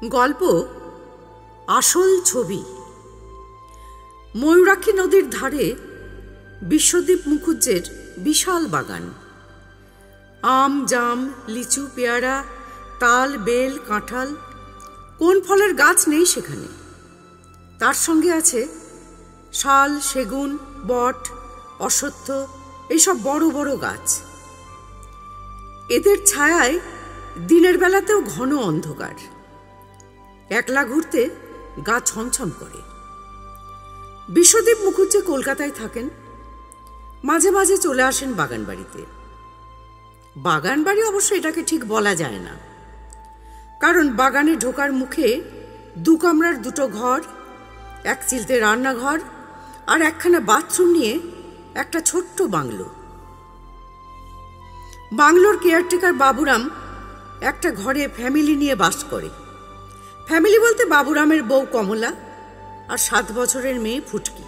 গল্প আসল ছবি। ময়ূরাক্ষী নদীর ধারে বিশ্বদীপ মুখুজ্জের বিশাল বাগান। আম, জাম, লিচু, পেয়ারা, তাল, বেল, কাঁঠাল, কোন ফলের গাছ নেই সেখানে। তার সঙ্গে আছে শাল, সেগুন, বট, অশ্বত্থ, এইসব বড় বড় গাছ। এদের ছায়ায় দিনের বেলাতেও ঘন অন্ধকার। একলা ঘুরতে গা ছমছম করে। বিশ্বদীপ মুখুজ্জে কলকাতায় থাকেন, মাঝে মাঝে চলে আসেন বাগান বাড়িতে। বাগান বাড়ি অবশ্য এটাকে ঠিক বলা যায় না, কারণ বাগানে ঢোকার মুখে 2 কামরার 2টো ঘর, 1 চিলতে রান্নাঘর আর একখানা বাথরুম নিয়ে একটা ছোট্ট বাংলো। বাংলোর কেয়ারটেকার বাবুরাম একটা ঘরে ফ্যামিলি নিয়ে বাস করে। ফ্যামিলি বলতে বাবুরামের বউ কমলা আর 7 বছরের মেয়ে ফুটকি।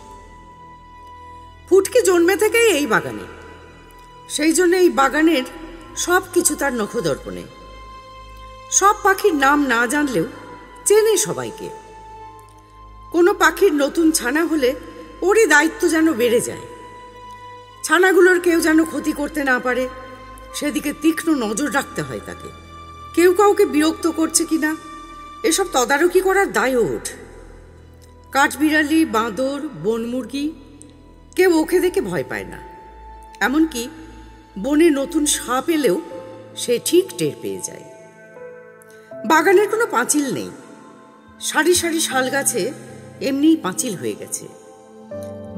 ফুটকি জন্মে থেকেই এই বাগানে, সেই জন্য এই বাগানের সব কিছু তার নখদর্পণে। সব পাখির নাম না জানলেও চেনে সবাইকে। কোনো পাখির নতুন ছানা হলে ওরই দায়িত্ব যেন বেড়ে যায়। ছানাগুলোর কেউ যেন ক্ষতি করতে না পারে সেদিকে তীক্ষ্ণ নজর রাখতে হয় তাকে। কেউ কাউকে বিরক্ত করছে কিনা এসব তদারকি করার দায়ও ওঠ। কাঠবিড়ালি, বাঁদর, বনমুরগি কেউ ওকে দেখে ভয় পায় না। এমনকি বনে নতুন সাপ এলেও সে ঠিক টের পেয়ে যায়। বাগানের কোনো পাঁচিল নেই, সারি সারি শাল গাছে এমনিই পাঁচিল হয়ে গেছে।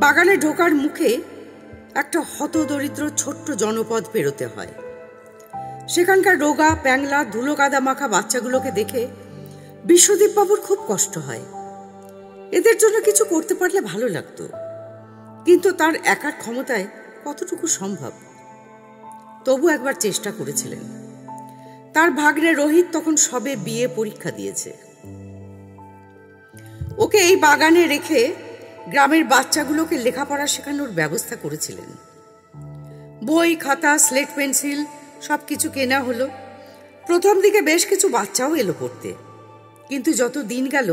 বাগানে ঢোকার মুখে একটা হতদরিদ্র ছোট্ট জনপদ পেরোতে হয়। সেখানকার রোগা, প্যাংলা, ধুলো কাদা মাখা বাচ্চাগুলোকে দেখে বিশ্বদীপবাবুর খুব কষ্ট হয়। এদের জন্য কিছু করতে পারলে ভালো লাগতো, কিন্তু তার একার ক্ষমতায় কতটুকু সম্ভব। তবু একবার চেষ্টা করেছিলেন। তার ভাগ্নে রোহিত তখন সবে বিয়ে পরীক্ষা দিয়েছে। ওকে এই বাগানে রেখে গ্রামের বাচ্চাগুলোকে লেখাপড়া শেখানোর ব্যবস্থা করেছিলেন। বই, খাতা, স্লেট, পেন্সিল সবকিছু কেনা হলো। প্রথম দিকে বেশ কিছু বাচ্চাও এলো পড়তে, কিন্তু যত দিন গেল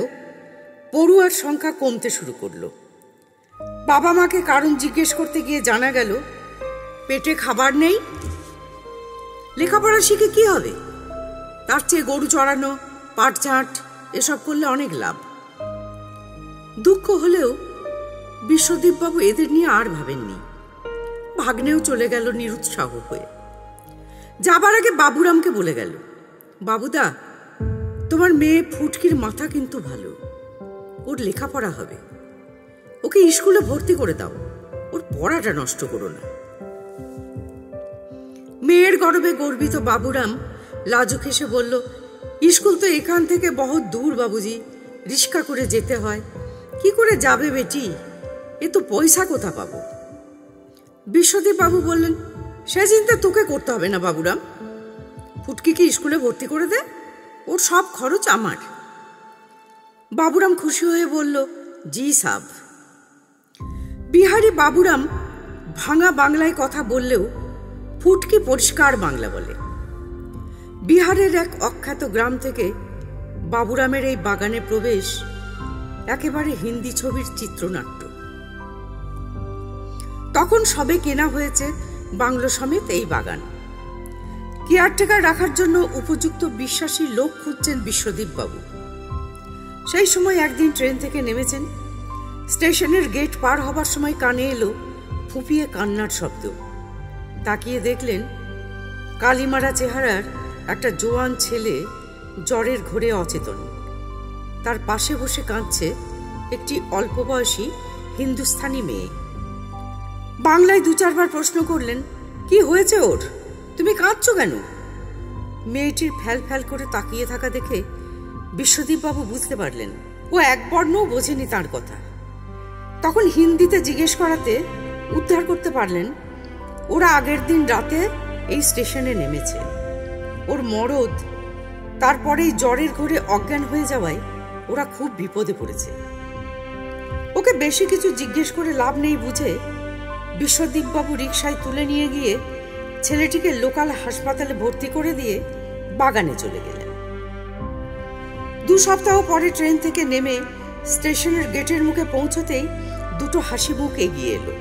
পড়ুয়ার সংখ্যা কমতে শুরু করলো। বাবা মাকে কারণ জিজ্ঞেস করতে গিয়ে জানা গেল পেটে খাবার নেই। লেখাপড়া শিখে কি হবে? তার চেয়ে গরু চড়ানো, পাট ঝাঁট এসব করলে অনেক লাভ। দুঃখ হলেও বিশ্বদীপবাবু এদের নিয়ে আর ভাবেননি। ভাগ্নেও চলে গেল নিরুৎসাহ হয়ে। যাবার আগে বাবুরামকে বলে গেল, বাবুদা, তোমার মেয়ে ফুটকির মাথা কিন্তু ভালো, ওর লেখাপড়া হবে, ওকে স্কুলে ভর্তি করে দাও, ওর পড়াটা নষ্ট করো না। মেয়ের গর্বে গর্বিত বাবুরাম লাজুক হেসে বলল, স্কুল তো এখান থেকে বহুত দূর বাবুজি, রিক্সা করে যেতে হয়। কি করে যাবে বেটি? এ তো পয়সা কোথা পাবো? বিশ্বদীপ বাবু বললেন, সে চিন্তা তোকে করতে হবে না বাবুরাম, ফুটকিকে স্কুলে ভর্তি করে দে, ওর সব খরচ আমার। বাবুরাম খুশি হয়ে বলল, জি সাব। বিহারি বাবুরাম ভাঙা বাংলায় কথা বললেও ফুটকি পরিষ্কার বাংলা বলে। বিহারের এক অখ্যাত গ্রাম থেকে বাবুরামের এই বাগানে প্রবেশ একেবারে হিন্দি ছবির চিত্রনাট্য। তখন সবে কেনা হয়েছে বাংলো সমেত এই বাগান। কেয়ারটেকার রাখার জন্য উপযুক্ত বিশ্বাসী লোক খুঁজছেন বিশ্বদীপবাবু। সেই সময় একদিন ট্রেন থেকে নেমেছেন। স্টেশনের গেট পার হবার সময় কানে এলো ফুঁপিয়ে কান্নার শব্দ। তাকিয়ে দেখলেন কালিমারা চেহারার একটা জোয়ান ছেলে জ্বরের ঘোরে অচেতন। তার পাশে বসে কাঁদছে একটি অল্প বয়সী হিন্দুস্থানি মেয়ে। বাংলায় 2-4 বার প্রশ্ন করলেন, কি হয়েছে ওর? তুমি কাঁদছো কেন? মেয়েটির ফ্যাল ফ্যাল করে তাকিয়ে থাকা দেখে বিশ্বদীপবাবু বুঝতে পারলেন ও এক বর্ণও বোঝেনি তার কথা। তখন হিন্দিতে জিজ্ঞেস করাতে উদ্ধার করতে পারলেন ওরা আগের দিন রাতে এই স্টেশনে নেমেছে। ওর মরদ তারপরেই জ্বরের ঘোরে অজ্ঞান হয়ে যাওয়ায় ওরা খুব বিপদে পড়েছে। ওকে বেশি কিছু জিজ্ঞেস করে লাভ নেই বুঝে বিশ্বদীপবাবু রিকশায় তুলে নিয়ে গিয়ে ছেলেটিকে লোকাল হাসপাতালে ভর্তি করে দিয়ে বাগানে চলে গেলেন। 2 সপ্তাহ পরে ট্রেন থেকে নেমে স্টেশনের গেটের মুখে পৌঁছতেই দুটো হাসি মুখ এগিয়ে এলো।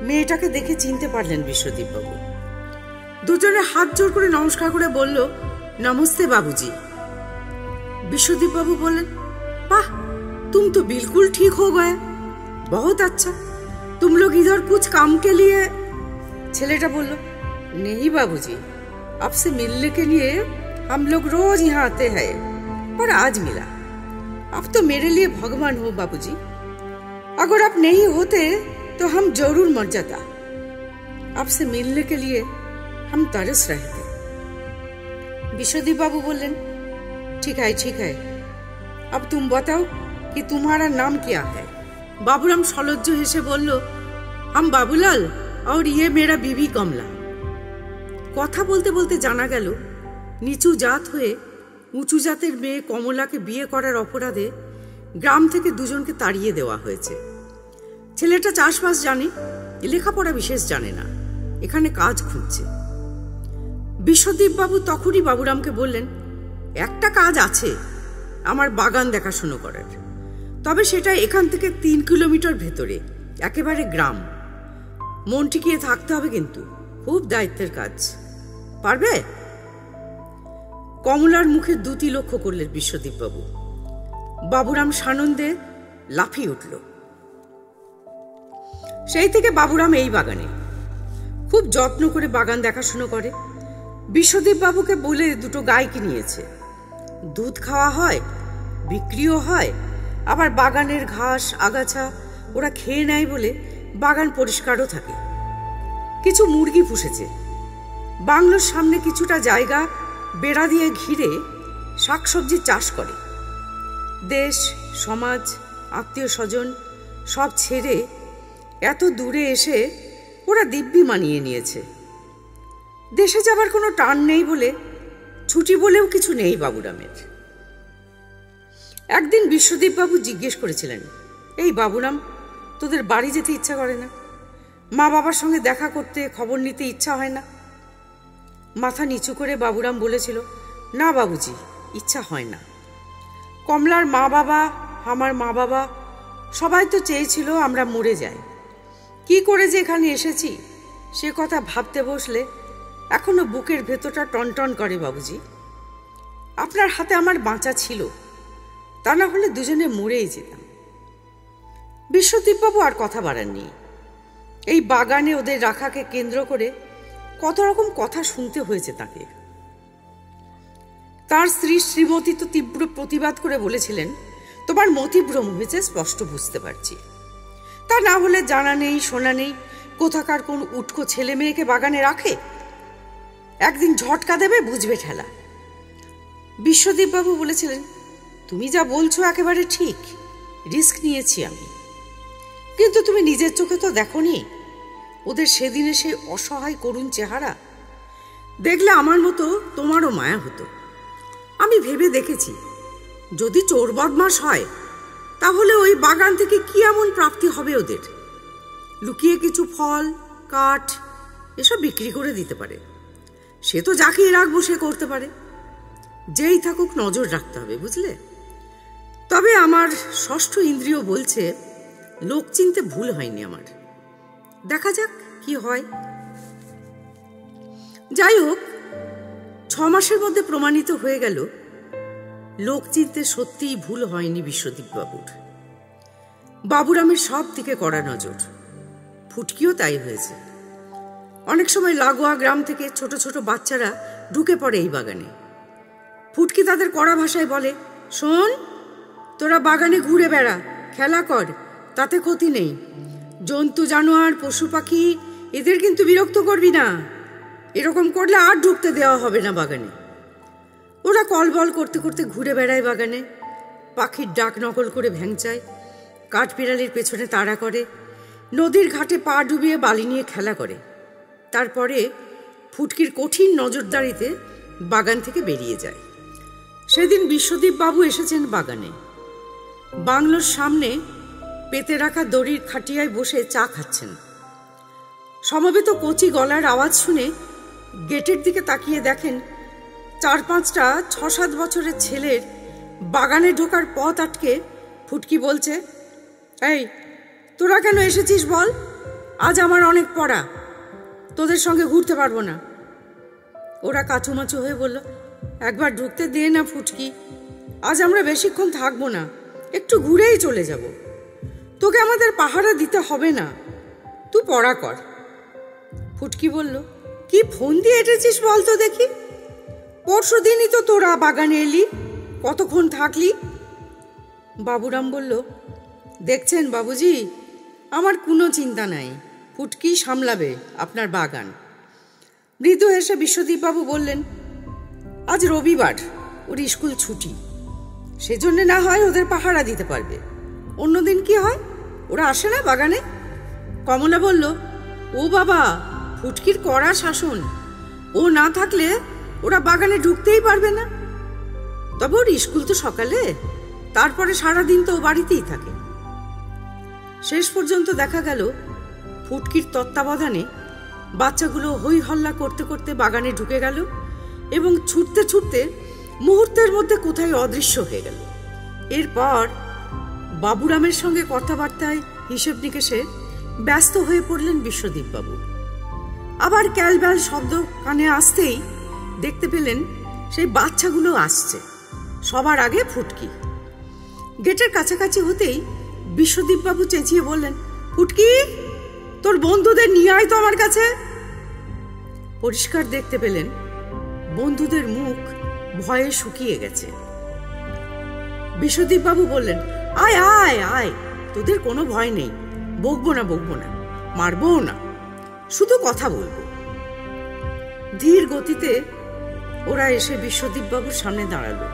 মেয়েটাকে দেখে চিনতে পারলেন বিশ্বদীপবাবু। দুজনে হাত জোর করে নমস্কার করে বলল, নমস্তে বাবুজি। विश्वदीप बाबू बोले, वाह तुम तो बिल्कुल ठीक हो गए, बहुत अच्छा। तुम लोग इधर कुछ काम के लिए? छेलेटा बोलो, नहीं बाबूजी, आपसे मिलने के लिए हम लोग रोज यहाँ आते हैं, पर आज मिला। आप तो मेरे लिए भगवान हो बाबूजी। अगर आप नहीं होते तो हम जरूर मर जाता। आपसे मिलने के लिए हम तरस रहे थे। विश्वदीप बाबू बोले, ठीक है, अब तुम बताओ कि तुम्हारा नाम क्या है? बाबूराम सलज्ज हेसे बोलो, हम बाबूलाल और ये मेरा बीवी कमला। कथा बोलते बोलते जाना गेल नीचू जात हुए उঁচু জাতের মেয়ে কমলাকে বিয়ে করার অপরাধে গ্রাম থেকে দুজনকে তাড়িয়ে দেওয়া হয়েছে। ছেলেটা চাষবাস জানে, লেখাপড়া বিশেষ জানে না, এখানে কাজ খুঁজছে। বিশ্বদীপ বাবু তখনই বাবুরামকে বললেন, একটা কাজ আছে আমার বাগান দেখাশুনো করার, তবে সেটা এখান থেকে 3 কিলোমিটার ভেতরে, একেবারে গ্রাম। মন টিকিয়ে থাকতে হবে, কিন্তু খুব দায়িত্বের কাজ। পারবে? কমলার মুখে দুটি লক্ষ্য করলেন বিশ্বদীপ বাবু। বাবুরাম সানন্দে লাফিয়ে উঠল। সেই থেকে বাবুরাম এই বাগানে খুব যত্ন করে বাগান দেখাশুনো করে। বিশ্বদীপ বাবুকে বলে দুটো গাই কিনিয়েছে, দুধ খাওয়া হয়, বিক্রিও হয়, আবার বাগানের ঘাস আগাছা ওরা খেয়ে নেয় বলে বাগান পরিষ্কারও থাকে। কিছু মুরগি পুষেছে। বাংলোর সামনে কিছুটা জায়গা বেড়া দিয়ে ঘিরে শাকসবজি চাষ করে। দেশ, সমাজ, আত্মীয় স্বজন সব ছেড়ে এত দূরে এসে ওরা দিব্যি মানিয়ে নিয়েছে। দেশে যাবার কোনো টান নেই বলে ছুটি বলেও কিছু নেই বাবুরামের। একদিন বিশ্বদীপ বাবু জিজ্ঞেস করেছিলেন, এই বাবুরাম, তোদের বাড়ি যেতে ইচ্ছা করে না? মা বাবার সঙ্গে দেখা করতে, খবর নিতে ইচ্ছা হয় না? মাথা নিচু করে বাবুরাম বলেছিল, না বাবুজি, ইচ্ছা হয় না। কমলার মা বাবা, আমার মা বাবা সবাই তো চেয়েছিল আমরা মরে যাই। কি করে যে এখানে এসেছি সে কথা ভাবতে বসলে এখনো বুকের ভেতরটা টনটন করে বাবুজি। আপনার হাতে আমার বাঁচা ছিল, তা না হলে দুজনে মরেই যেতাম। বিশ্বদীপবাবু আর কথা বাড়াননি। এই বাগানে ওদের রাখাকে কেন্দ্র করে কত রকম কথা শুনতে হয়েছে তাকে। তার স্ত্রী শ্রীমতী তো তীব্র প্রতিবাদ করে বলেছিলেন, তোমার মতিভ্রম হয়েছে, স্পষ্ট বুঝতে পারছি। তা না হলে জানা নেই শোনা নেই কোথাকার কোন উটকো ছেলে মেয়েকে বাগানে রাখে, একদিন ঝটকা দেবে, বুঝবে ঠেলা। বিশ্বদীপবাবু বলেছিলেন, তুমি যা বলছো একেবারে ঠিক, রিস্ক নিয়েছি আমি, কিন্তু তুমি নিজের চোখে তো দেখোনি ওদের সেদিনে সে অসহায় করুণ চেহারা। দেখলে আমার মতো তোমারও মায়া হতো। আমি ভেবে দেখেছি, যদি চোর বদমাশ হয় তাহলে ওই বাগান থেকে কি এমন প্রাপ্তি হবে ওদের? লুকিয়ে কিছু ফল, কাঠ এসব বিক্রি করে দিতে পারে। সে তো যাকেই রাখবো সে করতে পারে, যেই থাকুক নজর রাখতে হবে, বুঝলে? তবে আমার ষষ্ঠ ইন্দ্রিয় বলছে লোক চিনতে ভুল হয়নি আমার। দেখা যাক কি হয়। যাই হোক, 6 মাসের মধ্যে প্রমাণিত হয়ে গেল লোক চিনতে সত্যিই ভুল হয়নি বিশ্বদীপ বাবুর। বাবুরামের সব দিকে কড়া নজর, ফুটকিও তাই হয়েছে। অনেক সময় লাগোয়া গ্রাম থেকে ছোট ছোট বাচ্চারা ঢুকে পড়ে এই বাগানে। ফুটকি তাদের কড়া ভাষায় বলে, শোন, তোরা বাগানে ঘুরে বেড়া, খেলা কর, তাতে ক্ষতি নেই। জন্তু জানোয়ার, পশু পাখি এদের কিন্তু বিরক্ত করবি না, এরকম করলে আর ঢুকতে দেওয়া হবে না বাগানে। ওরা কলবল করতে করতে ঘুরে বেড়ায় বাগানে, পাখির ডাক নকল করে ভ্যাংচায়, কাঠবিড়ালির পেছনে তাড়া করে, নদীর ঘাটে পা ডুবিয়ে বালি নিয়ে খেলা করে। তারপরে ফুটকির কঠিন নজরদারিতে বাগান থেকে বেরিয়ে যায়। সেদিন বিশ্বদীপ বাবু এসেছেন বাগানে। বাংলোর সামনে পেতে রাখা দড়ির খাটিয়ায় বসে চা খাচ্ছেন। সমবেত কচি গলার আওয়াজ শুনে গেটের দিকে তাকিয়ে দেখেন 4-5টা 6-7 বছরের ছেলের বাগানে ঢোকার পথ আটকে ফুটকি বলছে, এই তোরা কেন এসেছিস বল? আজ আমার অনেক পড়া, তোদের সঙ্গে ঘুরতে পারবো না। ওরা কাচুমাচু হয়ে বলল, একবার ঢুকতে দে না ফুটকি, আজ আমরা বেশিক্ষণ থাকবো না, একটু ঘুরেই চলে যাব। তোকে আমাদের পাহারা দিতে হবে না, তুই পড়া কর। ফুটকি বলল, কি ফোন দিয়ে এটেছিস বলতো দেখি? পরশু দিনই তো তোরা বাগানে এলি, কতক্ষণ থাকলি? বাবুরাম বলল, দেখছেন বাবুজি, আমার কোনো চিন্তা নাই, ফুটকি সামলাবে আপনার বাগান। মৃদু হেসে বিশ্বদীপবাবু বললেন, আজ রবিবার, ওর স্কুল ছুটি, সেজন্য না হয় ওদের পাহারা দিতে পারবে। অন্যদিন কি হয়, ওরা আসে না বাগানে? কমলা বলল, ও বাবা, ফুটকির কড়া শাসন, ও না থাকলে ওরা বাগানে ঢুকতেই পারবে না। তবে ওর স্কুল তো সকালে, তারপরে সারাদিন তো ও বাড়িতেই থাকে। শেষ পর্যন্ত দেখা গেল ফুটকির তত্ত্বাবধানে বাচ্চাগুলো হই হল্লা করতে করতে বাগানে ঢুকে গেল এবং ছুটতে ছুটতে মুহূর্তের মধ্যে কোথায় অদৃশ্য হয়ে গেল। এরপর বাবুরামের সঙ্গে কথাবার্তায় হিসেব নিকেশে ব্যস্ত হয়ে পড়লেন বিশ্বদীপবাবু। আবার ক্যালব্যাল শব্দ কানে আসতেই দেখতে পেলেন সেই বাচ্চাগুলো আসছে, সবার আগে ফুটকি। গেটের কাছাকাছি হতেই বিশ্বদীপবাবু চেঁচিয়ে বললেন, ফুটকি, তোর বন্ধুদের নিয়ে আয় তো আমার কাছে। পরিষ্কার দেখতে পেলেন বন্ধুদের মুখ ভয়ে শুকিয়ে গেছে। বিশ্বদীপবাবু বললেন, আয় আয় আয়, তোদের কোনো ভয় নেই, বকবো না, মারবো না, শুধু কথা বলবো। ধীর গতিতে ওরা এসে বিশ্বদীপবাবুর সামনে দাঁড়ালো।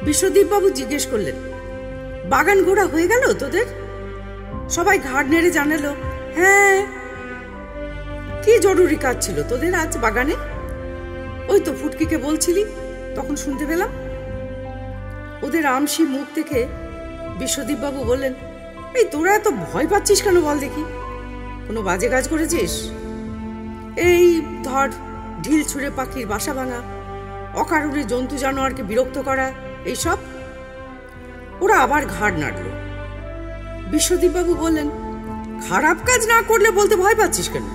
বিশ্বদীপবাবু জিজ্ঞেস করলেন, বাগান ঘোরা হয়ে গেল তোদের? সবাই ঘাড় নেড়ে জানালো, হ্যাঁ। কি জরুরি কাজ ছিল তোদের আজ বাগানে? ওই তো ফুটকিকে বলছিলি, তখন শুনতে পেলাম। ওদের আমসি মুখ দেখে বিশ্বদীপবাবু বললেন, এই তোরা এত ভয় পাচ্ছিস কেন বল দেখি? কোনো বাজে কাজ করেছিস? এই ধর, ঢিল ছুঁড়ে পাখির বাসা ভাঙা, অকারণে জন্তু জানোয়ারকে বিরক্ত করা, এইসব। ওরা আবার ঘাড় নাড়ল। বিশ্বদীপবাবু বললেন, খারাপ কাজ না করলে বলতে ভয় পাচ্ছিস কেন?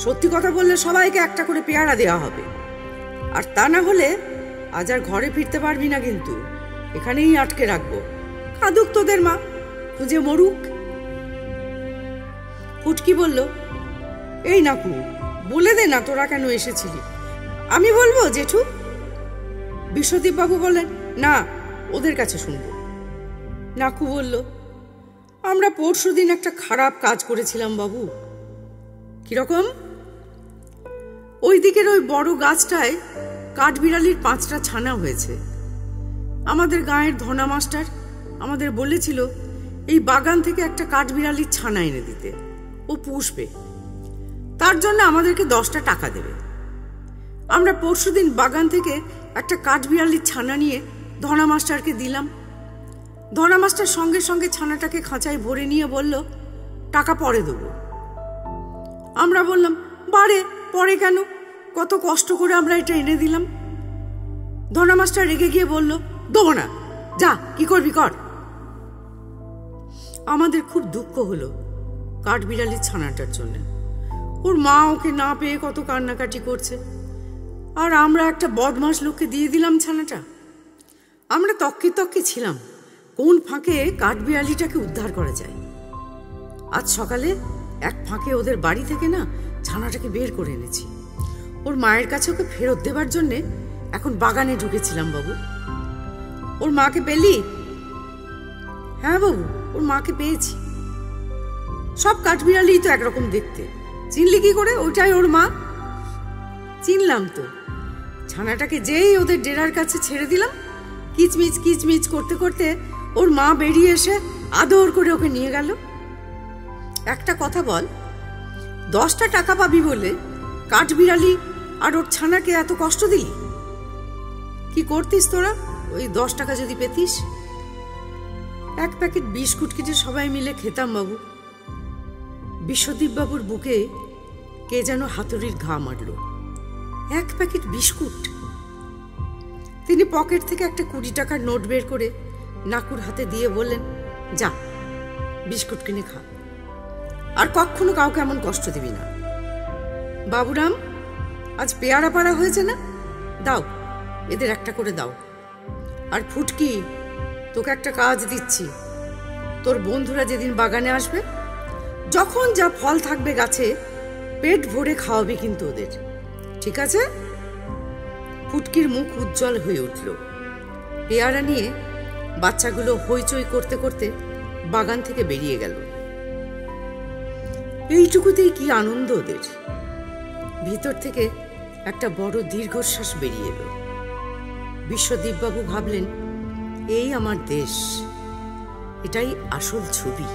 সত্যি কথা বললে সবাইকে একটা করে পেয়ারা দেওয়া হবে, আর তা না হলে আজ আর ঘরে ফিরতে পারবি না, কিন্তু এখানেই আটকে রাখবো। কাঁদুক তোদের মা, খুঁজে মরুক। ফুটকি বলল, এই নাকু, বলে দে না তোরা কেন এসেছিলি। আমি বলবো জেঠু? বিশ্বদীপবাবু বললেন, না, ওদের কাছে শুনবো। নাকু বলল, আমরা পরশুদিন একটা খারাপ কাজ করেছিলাম বাবু। কিরকম? ওই দিকের ওই বড় গাছটায় কাঠবিড়ালির 5টা ছানা হয়েছে। আমাদের গাঁয়ের ধনা মাস্টার আমাদের বলেছিল এই বাগান থেকে একটা কাঠবিড়ালির ছানা এনে দিতে, ও পুষবে, তার জন্য আমাদেরকে 10টা টাকা দেবে। আমরা পরশুদিন বাগান থেকে একটা কাঠবিড়ালির ছানা নিয়ে ধনা মাস্টারকে দিলাম। ধনা মাস্টার সঙ্গে সঙ্গে ছানাটাকে খাঁচায় ভরে নিয়ে বলল, টাকা পরে দেবো। আমরা বললাম, বারে পরে কেন, কত কষ্ট করে আমরা এটা এনে দিলাম। ধনা মাস্টার রেগে গিয়ে বলল, দেবো না, যা কি করবি কর। আমাদের খুব দুঃখ হলো কাঠবিড়ালির ছানাটার জন্য। ওর মা ওকে না পেয়ে কত কান্নাকাটি করছে, আর আমরা একটা বদমাস লোককে দিয়ে দিলাম ছানাটা। আমরা তক্কে ছিলাম কোন ফাঁকে কাঠবিড়ালিটাকে উদ্ধার করা যায়। আজ সকালে এক ফাঁকে ওদের বাড়ি থেকে না ছানাটাকে বের করে এনেছি। ওর মায়ের কাছে ওকে ফেরত দেবার জন্যে এখন বাগানে ঢুকেছিলাম বাবু। ওর মাকে পেলি? হ্যাঁ বাবু, ওর মাকে পেয়েছি। সব কাঠবিড়ালি তো একরকম দেখতে, চিনলি কি করে ওইটাই ওর মা? চিনলাম তো। ছানাটাকে যেই ওদের ডেরার কাছে ছেড়ে দিলাম, কিচমিচ কিচমিচ করতে করতে ওর মা বেরিয়ে এসে আদর করে ওকে নিয়ে গেল। একটা কথা বল, 10টা টাকা পাবি বলে কাঠবিড়ালি আর ওর ছানাকে এত কষ্ট দিলি? কি করতিস তোরা ওই 10 টাকা যদি পেতিস? এক প্যাকেট বিস্কুট কিনে সবাই মিলে খেতাম বাবু। বিশ্বদীপবাবুর বুকে কে যেন হাতুড়ির ঘা মারল। এক প্যাকেট বিস্কুট! তিনি পকেট থেকে একটা 20 টাকার নোট বের করে নাকুর হাতে দিয়ে বললেন, যা বিস্কুট কিনে খা, আর কখনো কাউকে এমন কষ্ট দিবি না। বাবুরাম, আজ পেয়ারা পাড়া হয়েছে না, দাও এদের একটা করে দাও। আর ফুটকি, তোকে একটা কাজ দিচ্ছি, তোর বন্ধুরা যেদিন বাগানে আসবে, যখন যা ফল থাকবে গাছে পেট ভরে খাওয়াবি কিন্তু ওদের, ঠিক আছে? ফুটকির মুখ উজ্জ্বল হয়ে উঠল। পেয়ারা নিয়ে বাচ্চাগুলো হইচই করতে করতে বাগান থেকে বেরিয়ে গেল। এইটুকুতেই কি আনন্দ ওদের! ভিতর থেকে একটা বড় দীর্ঘশ্বাস বেরিয়ে এলো। বিশ্বদীপবাবু ভাবলেন, এই আমার দেশ, এটাই আসল ছবি।